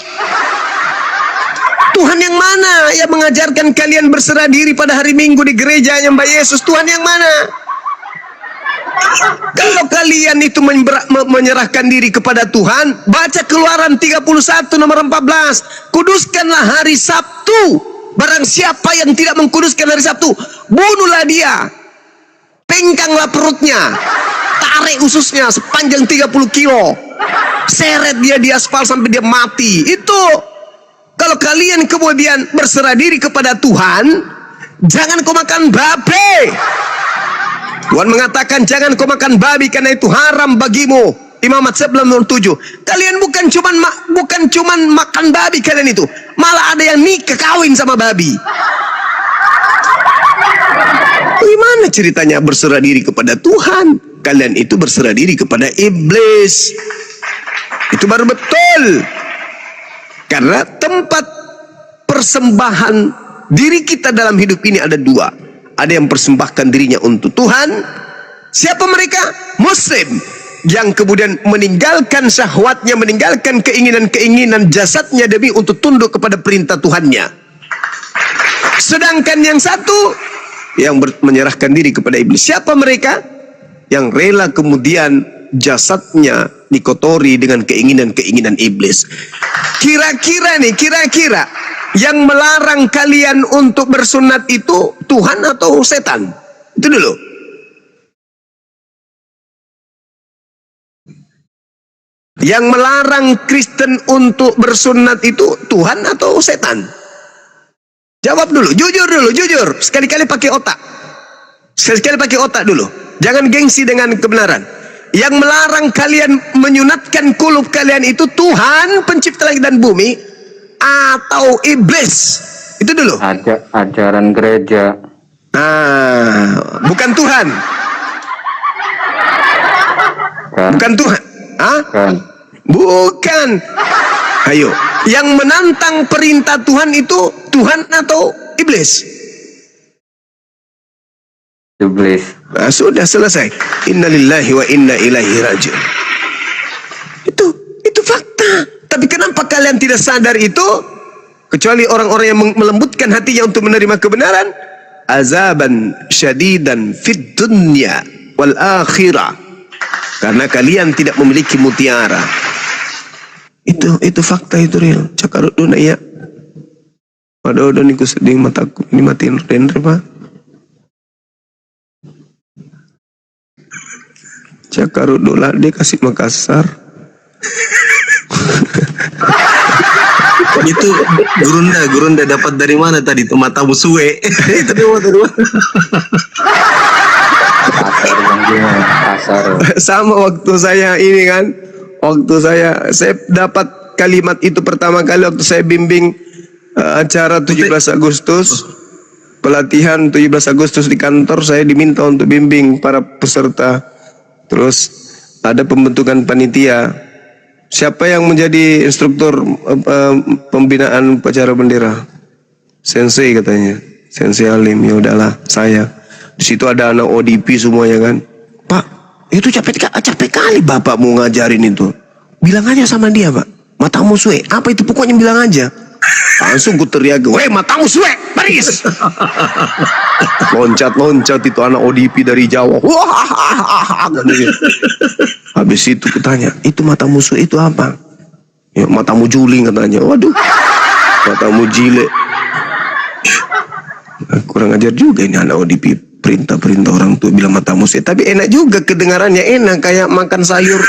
Tuhan yang mana yang mengajarkan kalian berserah diri pada hari Minggu di gereja yang Mbak Yesus? Tuhan yang mana? Kalau kalian itu menyerahkan diri kepada Tuhan, baca Keluaran 31 nomor 14. Kuduskanlah hari Sabtu. Barang siapa yang tidak mengkuduskan hari Sabtu, bunuhlah dia. Pengkanglah perutnya. Tarik ususnya sepanjang 30 kilo. Seret dia di aspal sampai dia mati. Itu. Kalau kalian kemudian berserah diri kepada Tuhan, jangan kau makan babi. Tuhan mengatakan jangan kau makan babi karena itu haram bagimu. Imamat 11:7. Kalian bukan cuman makan babi kalian itu, malah ada yang nikah kawin sama babi. Bagaimana ceritanya berserah diri kepada Tuhan? Kalian itu berserah diri kepada iblis. Itu baru betul. Karena tempat persembahan diri kita dalam hidup ini ada dua. Ada yang persembahkan dirinya untuk Tuhan. Siapa mereka? Muslim. Yang kemudian meninggalkan syahwatnya, meninggalkan keinginan-keinginan jasadnya demi untuk tunduk kepada perintah Tuhannya. Sedangkan yang satu yang menyerahkan diri kepada iblis. Siapa mereka? Yang rela kemudian jasadnya dikotori dengan keinginan-keinginan iblis. Kira-kira yang melarang kalian untuk bersunat itu Tuhan atau setan? Itu dulu. Yang melarang Kristen untuk bersunat itu Tuhan atau setan? Jawab dulu, jujur. Sekali-kali pakai otak. Sekali-kali pakai otak dulu. Jangan gengsi dengan kebenaran. Yang melarang kalian menyunatkan kulub kalian itu Tuhan pencipta langit dan bumi atau iblis? Itu dulu. Ajaran gereja. Nah, bukan Tuhan. Bukan Tuhan. Hah? Bukan. Ayo, yang menantang perintah Tuhan itu Tuhan atau iblis? Iblis. Nah, sudah selesai. Innalillahi wa inna ilaihi raji'un. Itu fakta. Tapi kenapa kalian tidak sadar itu? kecuali orang-orang yang melembutkan hatinya untuk menerima kebenaran, azaban syadidan fid dunya wal akhirah, karena kalian tidak memiliki mutiara. Itu fakta, itu real. Cakarut dona ya. Waduh, niku sedih mataku. Ini matiin render, Pak. Cakarut dola dia kasih Makassar. Itu gurunda dapat dari mana tadi tuh mata busue? Itu dari mana? Pasar Bang Juma, pasar. Sama waktu saya ini kan, waktu saya dapat kalimat itu pertama kali waktu saya bimbing acara 17 Agustus, pelatihan 17 Agustus di kantor. Saya diminta untuk bimbing para peserta. Terus ada pembentukan panitia. Siapa yang menjadi instruktur pembinaan upacara bendera? Sensei katanya, Sensei Alim. Ya udahlah, saya. Di situ ada anak ODP semuanya kan. Pak, itu capek kali bapak mau ngajarin itu. Bilang aja sama dia, Pak. Matamu suwe. Apa itu, pokoknya bilang aja. Langsung ku teriak, "Weh, matamu suwe, baris!" Loncat itu anak ODP dari Jawa. Wah, habis itu kutanya, "Itu matamu suwe itu apa?" "Ya, matamu juling," katanya. Waduh, matamu jile. Kurang ajar juga ini anak ODP. Perintah orang tua bilang matamu suwe. Tapi enak juga, kedengarannya enak, kayak makan sayur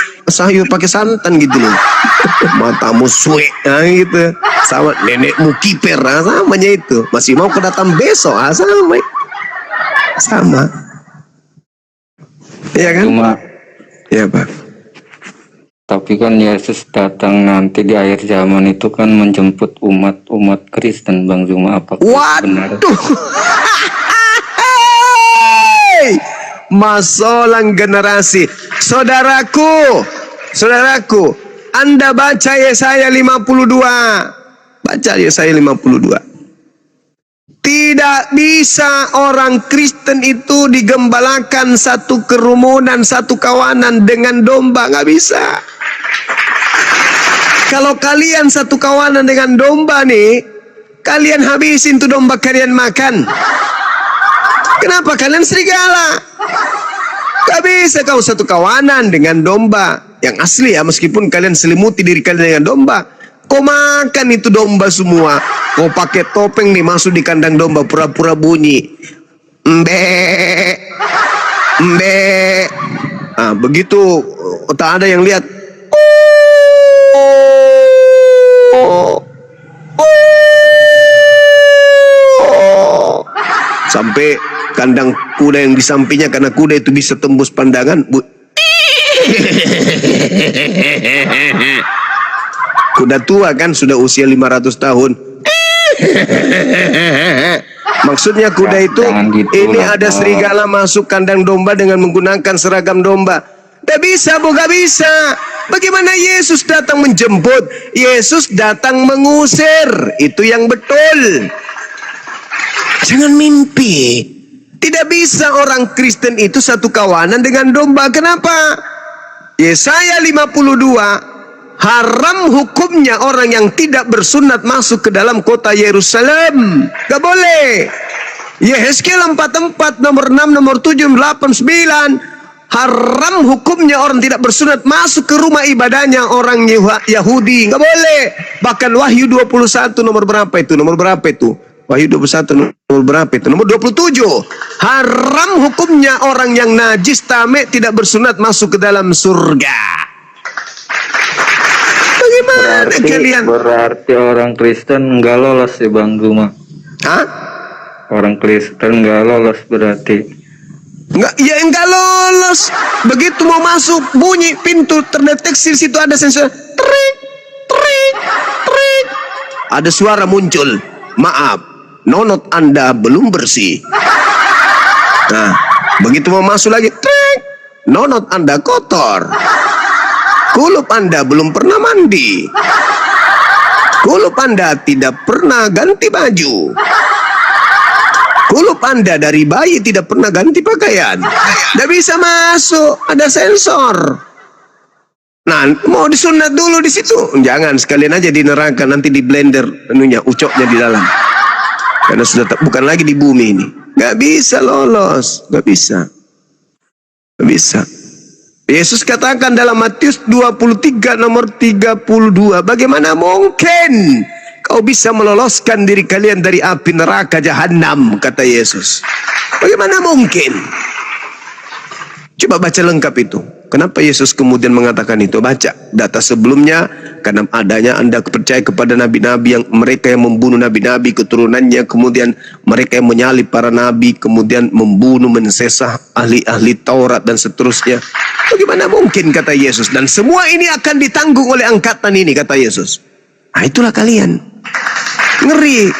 pakai santan gitu loh. Matamu suwe, nah gitu. Sama nenekmu kiper, nah, samanya itu. Masih mau kedatang besok, sama. Iya kan? Cuma, ya Pak. tapi kan Yesus datang nanti di akhir zaman itu kan menjemput umat Kristen, Bang Juma. Apakah benar? Waduh. Masalah generasi. Saudaraku, Anda baca Yesaya 52. Baca Yesaya 52. Tidak bisa orang Kristen itu digembalakan satu kerumunan, satu kawanan dengan domba. Nggak bisa. Kalau kalian satu kawanan dengan domba nih, kalian habisin tuh domba kalian makan. Kenapa kalian serigala? Gak bisa kau satu kawanan dengan domba yang asli ya, meskipun kalian selimuti diri kalian dengan domba. Kau makan itu domba semua. Kau pakai topeng nih masuk di kandang domba, pura-pura bunyi. Mbe. Nah, begitu tak ada yang lihat. Sampai kandang kuda yang di sampingnya, karena kuda itu bisa tembus pandangan. Kuda tua kan, sudah usia 500 tahun. Maksudnya kuda itu, ini ada serigala masuk kandang domba dengan menggunakan seragam domba. Tidak bisa, gak bisa. Bagaimana Yesus datang menjemput? Yesus datang mengusir. Itu yang betul. Jangan mimpi. Tidak bisa orang Kristen itu satu kawanan dengan domba. Kenapa? Yesaya 52. Haram hukumnya orang yang tidak bersunat masuk ke dalam kota Yerusalem. Gak boleh. Yehezkiel 44 nomor 6, nomor 7, 8, 9. Haram hukumnya orang tidak bersunat masuk ke rumah ibadahnya orang Yahudi. Gak boleh. Bahkan Wahyu 21 nomor berapa itu? Wahyu 21 nomor berapa itu? Nomor 27. Haram hukumnya orang yang najis tamek tidak bersunat masuk ke dalam surga. Bagaimana kalian? Berarti orang Kristen nggak lolos ya Bang Juma? Hah? Orang Kristen nggak lolos berarti? Enggak lolos. Begitu mau masuk, bunyi pintu, terdeteksi di situ ada sensor. Trik, trik, trik. Ada suara muncul. Maaf, nonot Anda belum bersih. Nah, begitu mau masuk lagi, trik. Nonot Anda kotor. Kulup Anda belum pernah mandi. Kulup Anda tidak pernah ganti baju. Kulup Anda dari bayi tidak pernah ganti pakaian. Tidak bisa masuk, ada sensor. Nah, Jangan, mau disunat dulu di situ. Jangan, sekalian aja di neraka, nanti di blender anunya, ucoknya di dalam. Karena sudah bukan lagi di bumi ini. Gak bisa lolos, gak bisa. Gak bisa. Yesus katakan dalam Matius 23 nomor 32, bagaimana mungkin kau bisa meloloskan diri kalian dari api neraka jahanam, kata Yesus. Bagaimana mungkin? Coba baca lengkap itu. Kenapa Yesus kemudian mengatakan itu? Baca data sebelumnya, karena adanya Anda percaya kepada nabi-nabi, yang mereka yang membunuh nabi-nabi keturunannya, kemudian mereka yang menyalib para nabi, kemudian membunuh, mensesah ahli-ahli Taurat dan seterusnya. Bagaimana mungkin, kata Yesus, dan semua ini akan ditanggung oleh angkatan ini, kata Yesus. Nah, itulah kalian. Ngeri.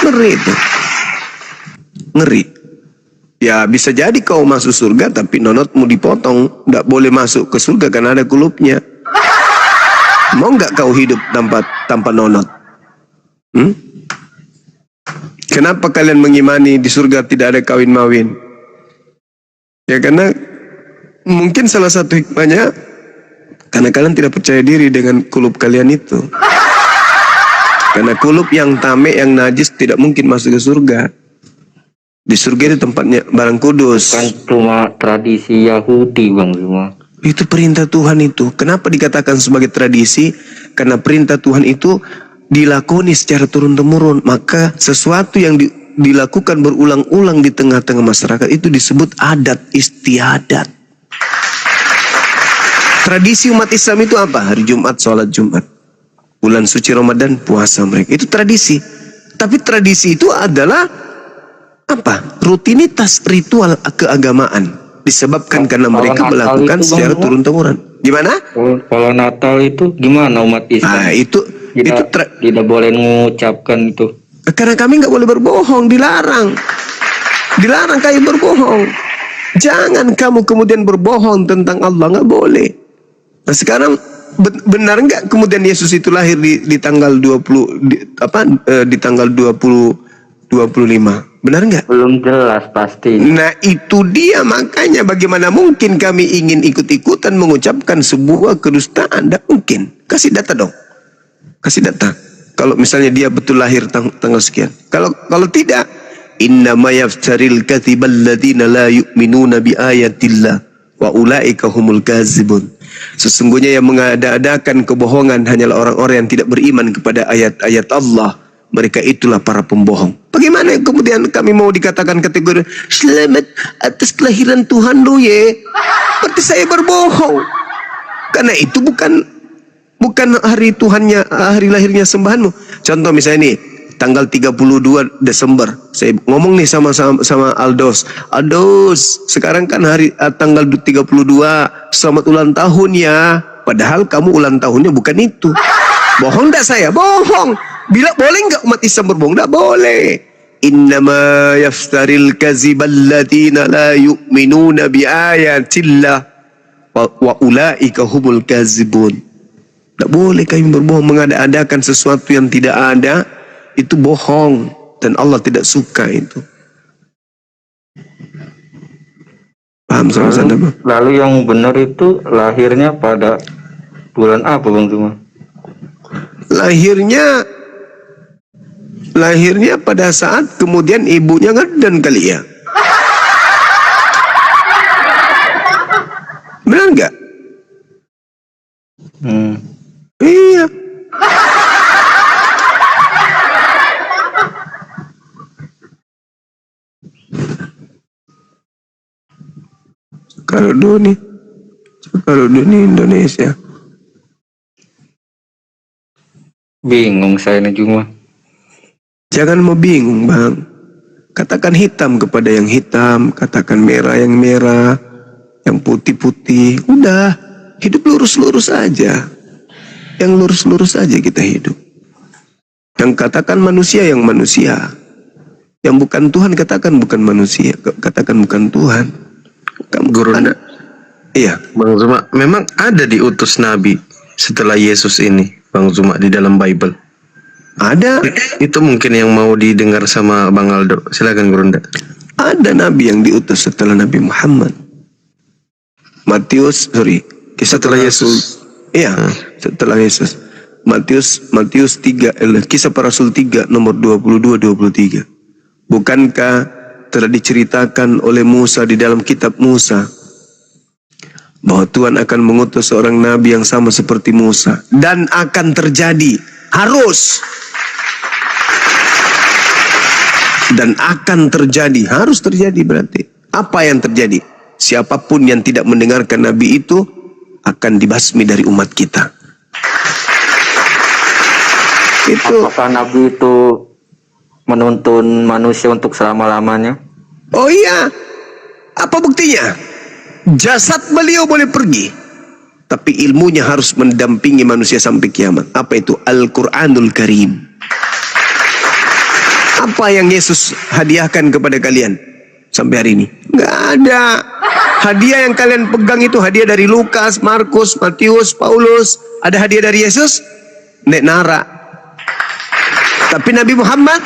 Ngeri itu. Ngeri. Ya, bisa jadi kau masuk surga tapi nonotmu dipotong, tidak boleh masuk ke surga karena ada kulupnya. Mau nggak kau hidup tanpa nonot? Kenapa kalian mengimani di surga tidak ada kawin mawin? Ya karena mungkin salah satu hikmahnya karena kalian tidak percaya diri dengan kulup kalian itu. Karena kulup yang tamek, yang najis tidak mungkin masuk ke surga. Di surga itu tempatnya barang kudus. Kan cuma tradisi Yahudi, Bang Zuma. Itu perintah Tuhan itu. Kenapa dikatakan sebagai tradisi? Karena perintah Tuhan itu dilakoni secara turun-temurun. Maka sesuatu yang dilakukan berulang-ulang di tengah-tengah masyarakat itu disebut adat istiadat. Tradisi umat Islam itu apa? Hari Jumat, sholat Jumat. Bulan suci Ramadan, puasa mereka. Itu tradisi. Tapi tradisi itu adalah apa? Rutinitas ritual keagamaan, disebabkan karena mereka melakukan secara turun-temurun. Gimana? Kalau Natal itu gimana umat Islam? Nah, itu tidak boleh mengucapkan itu. Karena kami nggak boleh berbohong, dilarang. Dilarang kamu berbohong. Jangan kamu kemudian berbohong tentang Allah, nggak boleh. Nah, sekarang benar nggak kemudian Yesus itu lahir di tanggal 20 di tanggal 25? Benar nggak? Belum jelas pasti. Nah, itu dia, makanya bagaimana mungkin kami ingin ikut-ikutan mengucapkan sebuah kedustaan? Tidak mungkin. Kasih data dong. Kasih data. Kalau misalnya dia betul lahir tanggal sekian. Kalau tidak, innama yaftaril katsibal ladzina la yu'minuna bi ayatillah wa ulaika humul kadzibun. Sesungguhnya yang mengada-adakan kebohongan hanyalah orang-orang yang tidak beriman kepada ayat-ayat Allah. Mereka itulah para pembohong. Bagaimana kemudian kami mau dikatakan kategori selamat atas kelahiran Tuhan lu ye? Berarti saya berbohong. Karena itu bukan hari Tuhannya, hari lahirnya sembahanmu. Contoh misalnya nih, tanggal 32 Desember. Saya ngomong nih sama Aldos. Aldos, sekarang kan hari tanggal 32. Selamat ulang tahun ya. Padahal kamu ulang tahunnya bukan itu. Bohong enggak saya? Bohong. Bila boleh enggak umat Islam berbohong? Enggak boleh. Innama yaftaril kazibal ladzina la yu'minuna bi ayatillah wa ulaika humul kazibun. Enggak boleh kami berbohong, mengada-adakan sesuatu yang tidak ada, itu bohong dan Allah tidak suka itu. Paham sama-sama, Bang? Lalu yang benar itu lahirnya pada bulan apa, Bang Zuma? Lahirnya pada saat kemudian ibunya ngedan kali ya. Benar nggak? Iya. Kalau Doni Indonesia. Bingung saya nih Juma. Jangan mau bingung, Bang. Katakan hitam kepada yang hitam, katakan merah yang merah, yang putih-putih. Udah, hidup lurus-lurus aja. Yang lurus-lurus aja kita hidup. Yang katakan manusia yang manusia. Yang bukan Tuhan katakan bukan manusia, katakan bukan Tuhan. Guru Anda, iya. Bang Zuma, memang ada diutus Nabi setelah Yesus ini, Bang Zuma, di dalam Bible. Ada. Itu mungkin yang mau didengar sama Bang Aldo. Silakan Gurunda. Ada Nabi yang diutus setelah Nabi Muhammad. Kisah Setelah Yesus. Iya, setelah Yesus. Matius 3, Kisah Para Rasul 3 nomor 22-23. Bukankah telah diceritakan oleh Musa di dalam kitab Musa bahwa Tuhan akan mengutus seorang nabi yang sama seperti Musa, dan akan terjadi, harus terjadi. Berarti apa yang terjadi? Siapapun yang tidak mendengarkan nabi itu akan dibasmi dari umat kita. Itu. Apakah Nabi itu menuntun manusia untuk selama-lamanya? Oh iya. Apa buktinya? Jasad beliau boleh pergi, tapi ilmunya harus mendampingi manusia sampai kiamat. Apa itu? Al-Quranul Karim. Apa yang Yesus hadiahkan kepada kalian sampai hari ini? Nggak ada. Hadiah yang kalian pegang itu hadiah dari Lukas, Markus, Matius, Paulus. Ada hadiah dari Yesus? Nek nara. Tapi Nabi Muhammad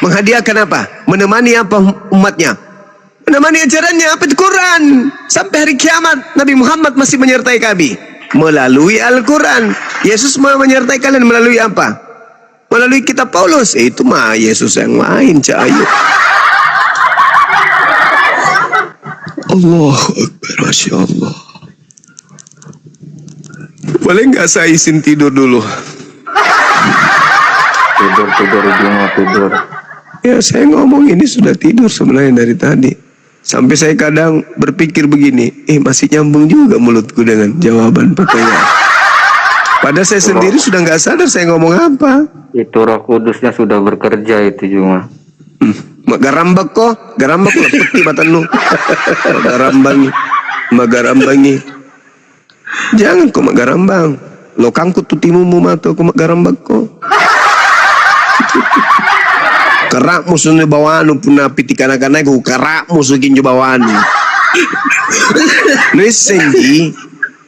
menghadiahkan apa? Menemani apa umatnya? Menemani ajarannya, apa itu? Quran. Sampai hari kiamat Nabi Muhammad masih menyertai kami melalui Al-Quran. Yesus menyertai kalian melalui apa? Melalui kitab Paulus. Itu mah Yesus yang lain, Cahayu. Allahu Akbar, Masya Allah. Boleh nggak saya izin tidur dulu? Tidur. Ya, saya ngomong ini sudah tidur sebenarnya dari tadi. Sampai saya kadang berpikir begini, masih nyambung juga mulutku dengan jawaban pertanyaan. Padahal saya sendiri sudah nggak sadar saya ngomong apa. Itu Roh Kudusnya sudah bekerja itu cuma. Magarambak ko lah peti batan lu. Magarambangi. Jangan ko magarambang. Lo kangkut tutimumu mato ko magarambak ko. Karak musuh ni bawaan puna piti kanak-kanak ko karak musuh kinjo bawaan.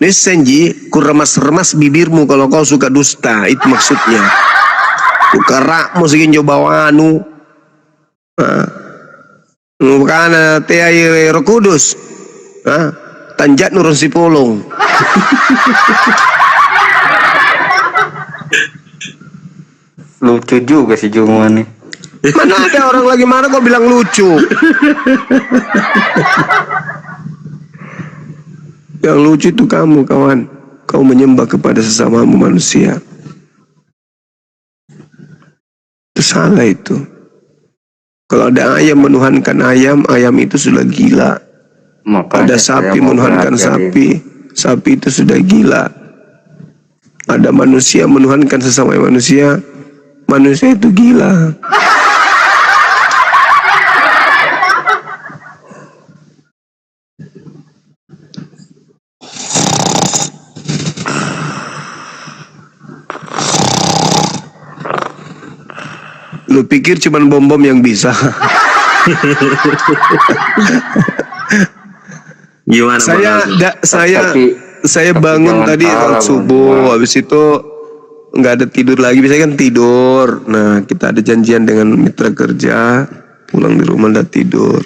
Nesenji ku remas-remas bibirmu kalau kau suka dusta, itu maksudnya. Ku karak musuh kinjo bawanu. Bukan teh air Roh Kudus. Tanjat nurun si polong. Lucu juga si Juma nih. Mana ada orang lagi marah kok bilang lucu. Yang lucu itu kamu, kawan. Kau menyembah kepada sesamamu manusia. Itu salah itu. Kalau ada ayam menuhankan ayam, ayam itu sudah gila. Makanya ada sapi menuhankan sapi, sapi itu sudah gila. Ada manusia menuhankan sesama manusia, manusia itu gila. Lu pikir cuman bom-bom yang bisa? Gimana? Saya bangun tadi subuh, habis itu nggak ada tidur lagi. Biasanya kan tidur. Nah, kita ada janjian dengan mitra kerja, pulang di rumah udah tidur.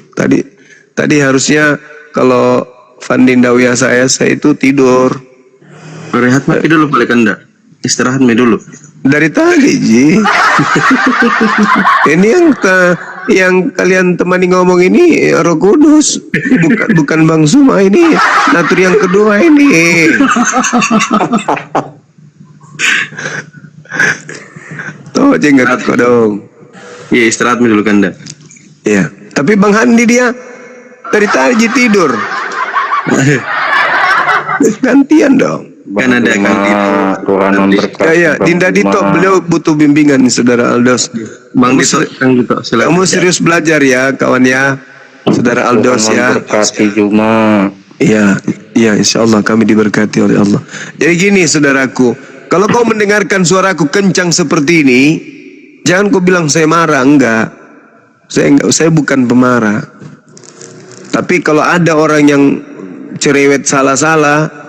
Tadi harusnya kalau Fandindawiyah saya itu tidur. Rehat mati dulu balik Anda. Istirahat dulu. Dari tadi, Ji. Ini yang kalian temani ngomong ini Roh Kudus, bukan Bang Suma ini. Natur yang kedua ini. Tuh jenggot kok dong. Iya, istirahat dulu Anda. Iya. Tapi Bang Handi dia dari tadi tidur. Gantian dong. Kan ada Tuhan memberkati. Ya, Dinda Dito, beliau butuh bimbingan, Saudara Aldos. Bang Dito, kamu serius belajar ya, kawan ya, Saudara Aldos ya. Memberkati Juma. Iya, insya Allah kami diberkati oleh Allah. Jadi gini, saudaraku, kalau kau mendengarkan suaraku kencang seperti ini, jangan kau bilang saya marah, enggak. Saya bukan pemarah. Tapi kalau ada orang yang cerewet salah-salah,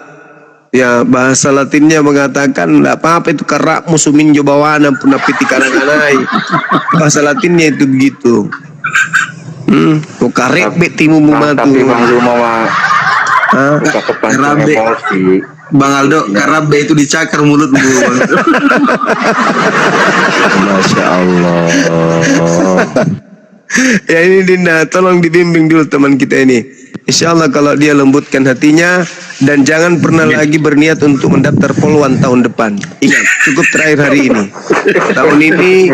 ya bahasa Latinnya mengatakan tidak apa-apa itu karak musumin jobawana puna piti kanan-kanai. Bahasa Latinnya itu begitu. Karek betimu matu. Tapi Bang Juma mah suka kepancing emosi. Bang Aldo, karena B itu dicakar mulutmu. Bang Aldo. Masya Allah. Ya ini Dinda, tolong dibimbing dulu teman kita ini. Insya Allah kalau dia lembutkan hatinya dan jangan pernah lagi berniat untuk mendaftar Polwan tahun depan. Ingat, cukup terakhir hari ini. Tahun ini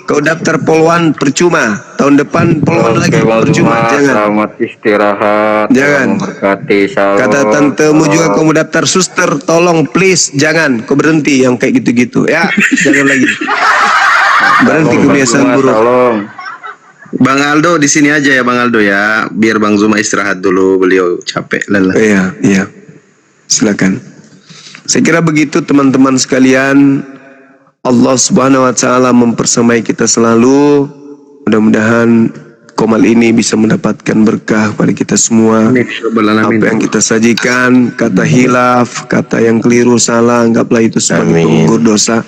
kau daftar Polwan percuma. Tahun depan Polwan lagi percuma. Jangan. Selamat istirahat. Jangan. Memberkati. Shalom. Kata tantemu juga kau mau daftar suster, tolong please jangan. Kau berhenti yang kayak gitu-gitu. Ya, jangan lagi. Berhenti kebiasaan buruk. Shalom. Bang Aldo di sini aja ya Bang Aldo ya, biar Bang Zuma istirahat dulu, beliau capek lelah. Iya, iya. Silakan. Saya kira begitu teman-teman sekalian. Allah Subhanahu wa taala mempersamai kita selalu. Mudah-mudahan Komal ini bisa mendapatkan berkah pada kita semua. Apa yang kita sajikan, kata hilaf, kata yang keliru, salah, anggaplah itu sebagai penggugur dosa.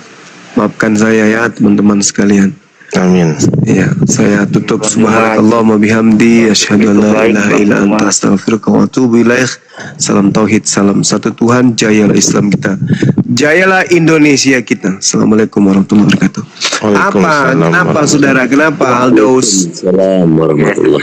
Maafkan saya ya teman-teman sekalian. Amin. Ya, saya tutup subhanallah wa bihamdi asyhadu an la ilaha illa anta astaghfiruka wa atubu ilaik. Salam tauhid, salam satu Tuhan, jayalah Islam kita. Jayalah Indonesia kita. Assalamualaikum warahmatullahi wabarakatuh. Apa? Kenapa saudara? Kenapa Aldos? Assalamualaikum warahmatullahi